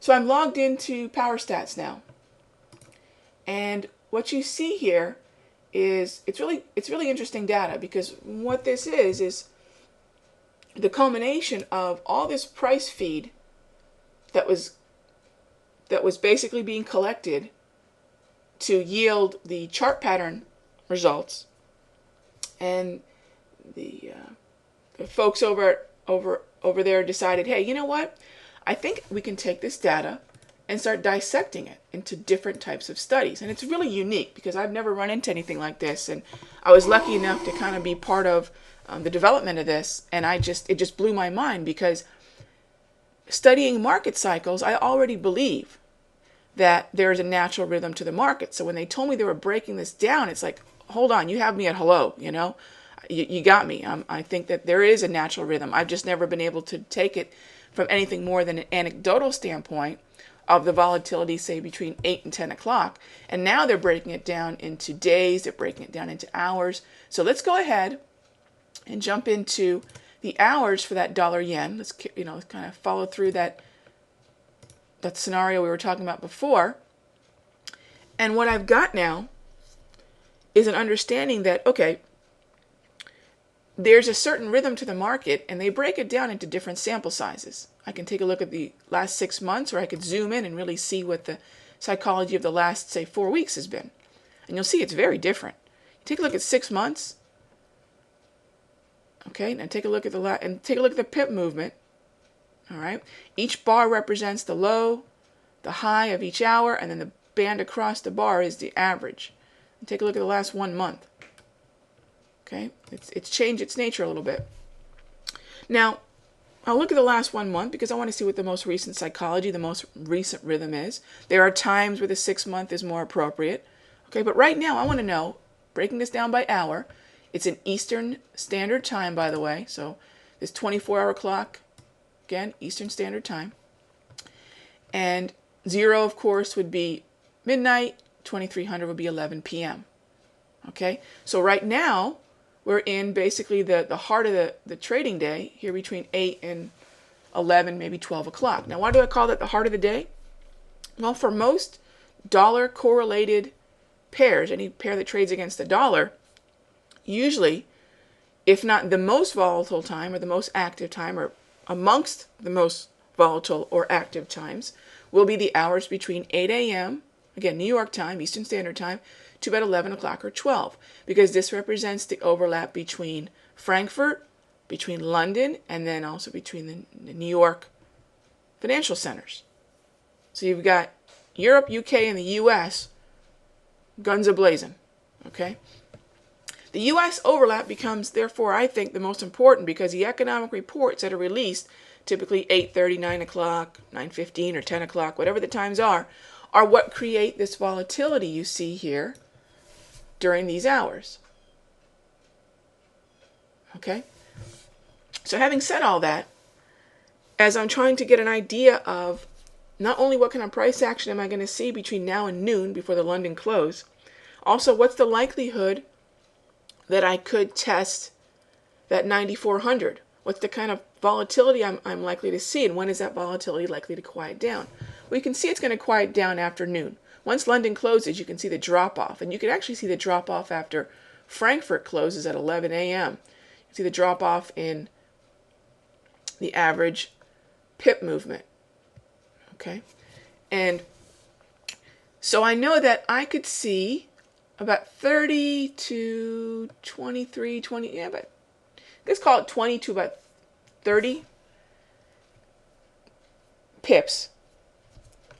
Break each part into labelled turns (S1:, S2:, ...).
S1: So I'm logged into Power Stats now. And what you see here is it's really interesting data, because what this is the culmination of all this price feed that was basically being collected to yield the chart pattern results. And the folks over there decided, hey, you know what? I think we can take this data and start dissecting it into different types of studies. And it's really unique because I've never run into anything like this. And I was lucky enough to kind of be part of the development of this. And it just blew my mind, because studying market cycles, I already believe that there is a natural rhythm to the market. So when they told me they were breaking this down, it's like, hold on, you have me at hello, you know? You got me. I think that there is a natural rhythm. I've just never been able to take it from anything more than an anecdotal standpoint of the volatility, say, between 8 and 10 o'clock. And now they're breaking it down into days. They're breaking it down into hours. So let's go ahead and jump into the hours for that dollar yen. Let's kind of follow through that scenario we were talking about before. And what I've got now is an understanding that, okay, there's a certain rhythm to the market, and they break it down into different sample sizes. I can take a look at the last 6 months, or I could zoom in and really see what the psychology of the last, say, 4 weeks has been. And you'll see it's very different. Take a look at 6 months. Okay, now take a look at the pip movement. All right, each bar represents the low, the high of each hour, and then the band across the bar is the average. And take a look at the last 1 month. Okay, it's changed its nature a little bit. Now, I'll look at the last 1 month because I want to see what the most recent psychology, the most recent rhythm is. There are times where the 6 month is more appropriate. Okay, but right now I want to know, breaking this down by hour, it's in Eastern Standard Time, by the way. So this 24-hour clock, again, Eastern Standard Time. And 0, of course, would be midnight. 2300 would be 11 p.m. Okay, so right now we're in basically the heart of the trading day here between 8 and 11, maybe 12 o'clock. Now, why do I call that the heart of the day? Well, for most dollar correlated pairs, any pair that trades against the dollar, usually, if not the most volatile time or the most active time, or amongst the most volatile or active times, will be the hours between 8 a.m., again, New York time, Eastern Standard Time, to about 11 o'clock or 12, because this represents the overlap between Frankfurt, between London, and then also between the New York financial centers. So you've got Europe, UK, and the US, guns a-blazing, okay? The U.S. overlap becomes, therefore, I think, the most important, because the economic reports that are released, typically 8:30, 9 o'clock, 9:15, or 10 o'clock, whatever the times are what create this volatility you see here during these hours. Okay? So having said all that, as I'm trying to get an idea of not only what kind of price action am I going to see between now and noon before the London close, also what's the likelihood that I could test that 9,400? What's the kind of volatility I'm likely to see, and when is that volatility likely to quiet down? Well, you can see it's going to quiet down after noon. Once London closes, you can see the drop-off, and you can actually see the drop-off after Frankfurt closes at 11 a.m. You can see the drop-off in the average pip movement. Okay? And so I know that I could see about 30 to 23, 20, yeah, but let's call it 20 to about 30 pips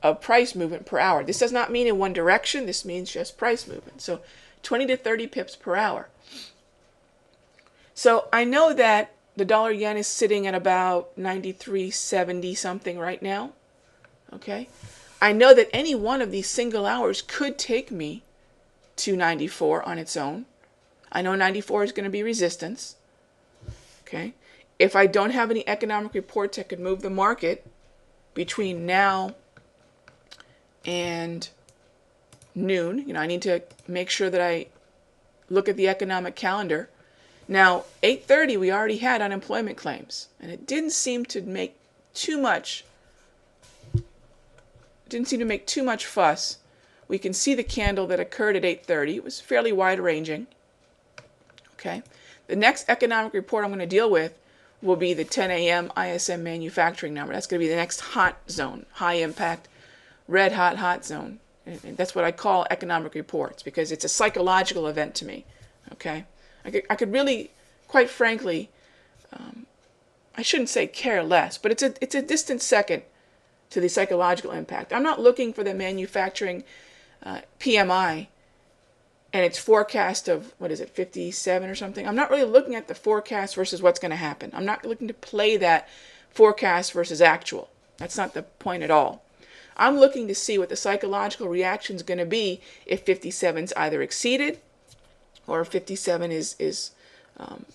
S1: of price movement per hour. This does not mean in one direction. This means just price movement. So 20 to 30 pips per hour. So I know that the dollar yen is sitting at about 93.70 something right now. Okay? I know that any one of these single hours could take me to 94 on its own. I know 94 is going to be resistance. Okay? If I don't have any economic reports that could move the market between now and noon, I need to make sure that I look at the economic calendar. Now, 8:30, we already had unemployment claims, and it didn't seem to make too much didn't seem to make too much fuss. We can see the candle that occurred at 8:30. It was fairly wide-ranging. Okay. The next economic report I'm going to deal with will be the 10 a.m. ISM manufacturing number. That's going to be the next hot zone, high impact, red hot, hot zone. And that's what I call economic reports because it's a psychological event to me. Okay. I could really, quite frankly, I shouldn't say care less, but it's a distant second to the psychological impact. I'm not looking for the manufacturing PMI and its forecast of, 57 or something. I'm not really looking at the forecast versus what's going to happen. I'm not looking to play that forecast versus actual. That's not the point at all. I'm looking to see what the psychological reaction is going to be if 57 is either exceeded or if 57 is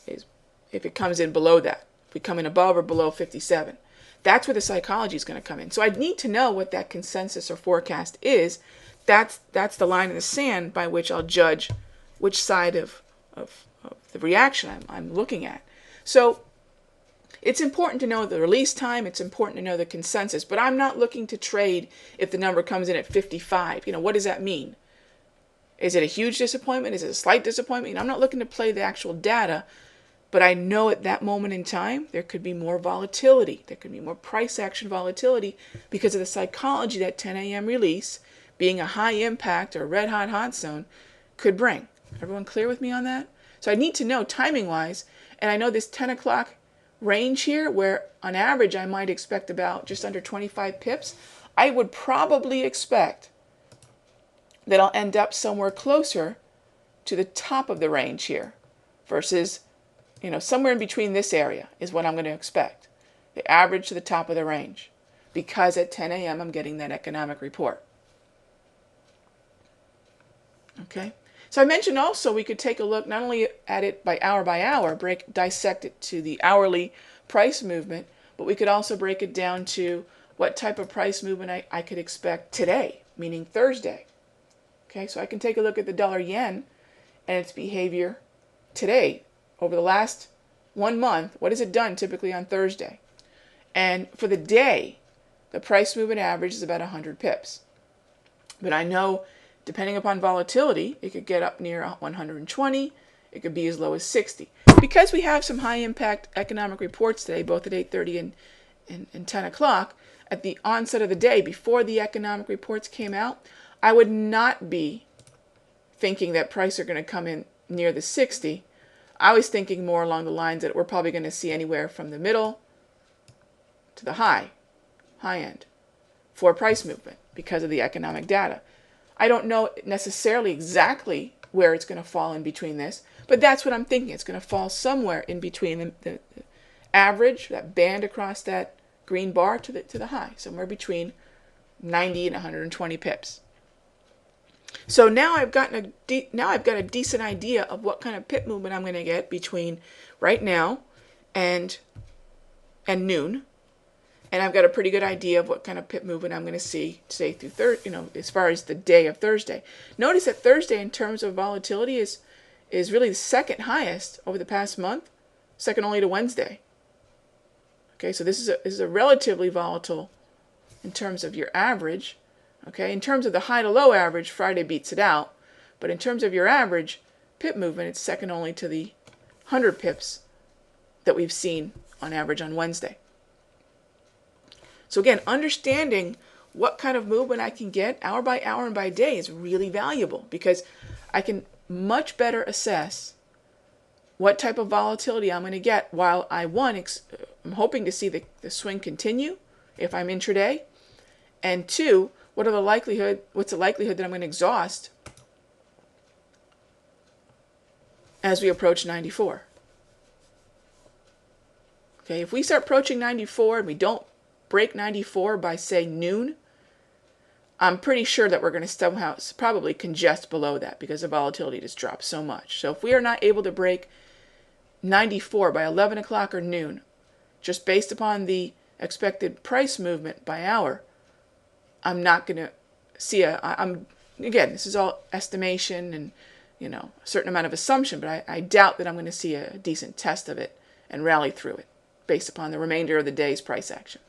S1: if it comes in below that. If we come in above or below 57. That's where the psychology is going to come in. So I need to know what that consensus or forecast is. That's the line in the sand by which I'll judge which side of the reaction I'm looking at. So it's important to know the release time. It's important to know the consensus. But I'm not looking to trade if the number comes in at 55. What does that mean? Is it a huge disappointment? Is it a slight disappointment? I'm not looking to play the actual data. But I know at that moment in time, there could be more volatility. There could be more price action volatility because of the psychology that 10 a.m. release, being a high impact or red hot hot zone, could bring. Everyone clear with me on that? So I need to know timing wise, and I know this 10 o'clock range here where on average I might expect about just under 25 pips. I would probably expect that I'll end up somewhere closer to the top of the range here versus somewhere in between this area is what I'm going to expect. The average to the top of the range. Because at 10 a.m. I'm getting that economic report. Okay? So I mentioned also we could take a look not only at it by hour, dissect it to the hourly price movement, but we could also break it down to what type of price movement I could expect today, meaning Thursday. Okay? So I can take a look at the dollar yen and its behavior today. Over the last 1 month, what has it done typically on Thursday? And for the day, the price movement average is about 100 pips. But I know, depending upon volatility, it could get up near 120. It could be as low as 60. Because we have some high-impact economic reports today, both at 8:30 and 10 o'clock, at the onset of the day, before the economic reports came out, I would not be thinking that prices are going to come in near the 60. I was thinking more along the lines that we're probably going to see anywhere from the middle to the high end for price movement because of the economic data. I don't know necessarily exactly where it's going to fall in between this, but that's what I'm thinking. It's going to fall somewhere in between the average, that band across that green bar to the high, somewhere between 90 and 120 pips. So now I've got a decent idea of what kind of pip movement I'm going to get between right now and noon, and I've got a pretty good idea of what kind of pip movement I'm going to see today through as far as the day of Thursday. Notice that Thursday, in terms of volatility, is really the second highest over the past month, second only to Wednesday. Okay, so this is a relatively volatile in terms of your average. Okay, in terms of the high to low average, Friday beats it out. But in terms of your average pip movement, it's second only to the 100 pips that we've seen on average on Wednesday. So again, understanding what kind of movement I can get hour by hour and by day is really valuable because I can much better assess what type of volatility I'm going to get while I'm hoping to see the swing continue if I'm intraday, and two, what's the likelihood that I'm going to exhaust as we approach 94? Okay, if we start approaching 94 and we don't break 94 by, say, noon, I'm pretty sure that we're going to somehow probably congest below that because the volatility just dropped so much. So if we are not able to break 94 by 11 o'clock or noon, just based upon the expected price movement by hour, I'm not going to see again, this is all estimation and, a certain amount of assumption, but I doubt that I'm going to see a decent test of it and rally through it based upon the remainder of the day's price action.